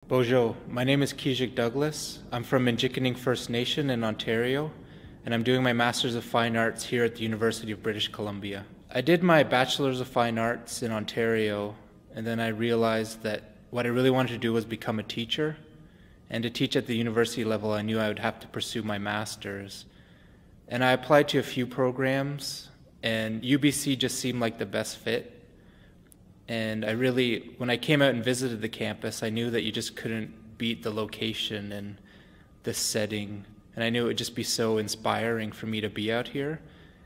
Bonjour, my name is Keesic Douglas. I'm from Minjikaning First Nation in Ontario, and I'm doing my Masters of Fine Arts here at the University of British Columbia. I did my Bachelor's of Fine Arts in Ontario, and then I realized that what I really wanted to do was become a teacher. And to teach at the university level, I knew I would have to pursue my Master's. And I applied to a few programs, and UBC just seemed like the best fit. And when I came out and visited the campus, I knew that you just couldn't beat the location and the setting. And I knew it would just be so inspiring for me to be out here.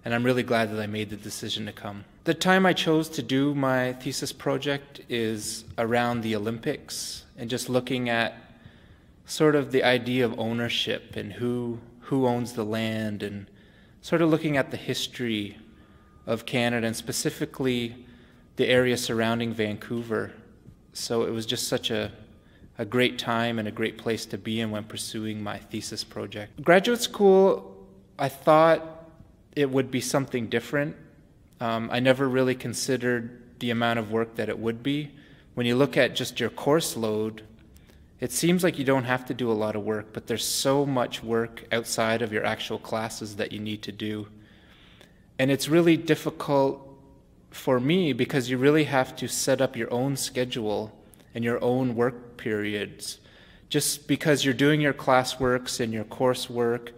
And I'm really glad that I made the decision to come. The time I chose to do my thesis project is around the Olympics and just looking at sort of the idea of ownership and who owns the land, and sort of looking at the history of Canada and specifically the area surrounding Vancouver. So it was just such a great time and a great place to be in when pursuing my thesis project. Graduate school, I thought it would be something different. I never really considered the amount of work that it would be. When you look at just your course load, it seems like you don't have to do a lot of work, but there's so much work outside of your actual classes that you need to do. And it's really difficult for me because you really have to set up your own schedule and your own work periods. Just because you're doing your classworks and your coursework,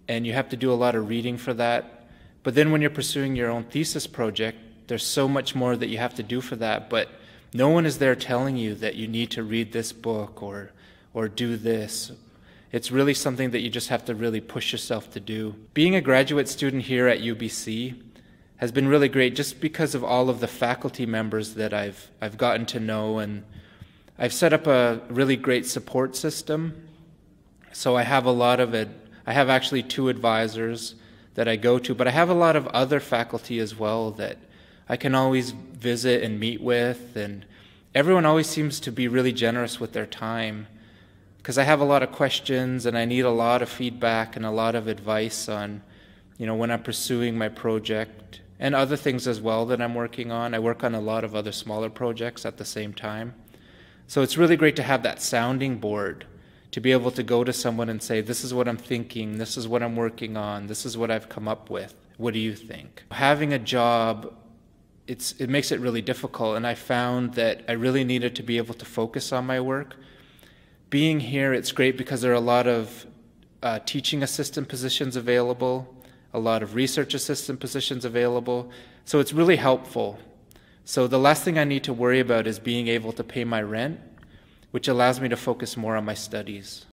and you have to do a lot of reading for that. But then when you're pursuing your own thesis project, there's so much more that you have to do for that, but no one is there telling you that you need to read this book or do this. It's really something that you just have to really push yourself to do. Being a graduate student here at UBC has been really great just because of all of the faculty members that I've gotten to know, and I've set up a really great support system. So I have I have actually 2 advisors that I go to, but I have a lot of other faculty as well that I can always visit and meet with, and everyone always seems to be really generous with their time because I have a lot of questions and I need a lot of feedback and a lot of advice on, when I'm pursuing my project and other things as well that I'm working on. I work on a lot of other smaller projects at the same time. So it's really great to have that sounding board to be able to go to someone and say, this is what I'm thinking, this is what I'm working on, this is what I've come up with. What do you think? Having a job, it makes it really difficult, and I found that I really needed to be able to focus on my work. Being here, it's great because there are a lot of teaching assistant positions available, a lot of research assistant positions available, so it's really helpful. So the last thing I need to worry about is being able to pay my rent, which allows me to focus more on my studies.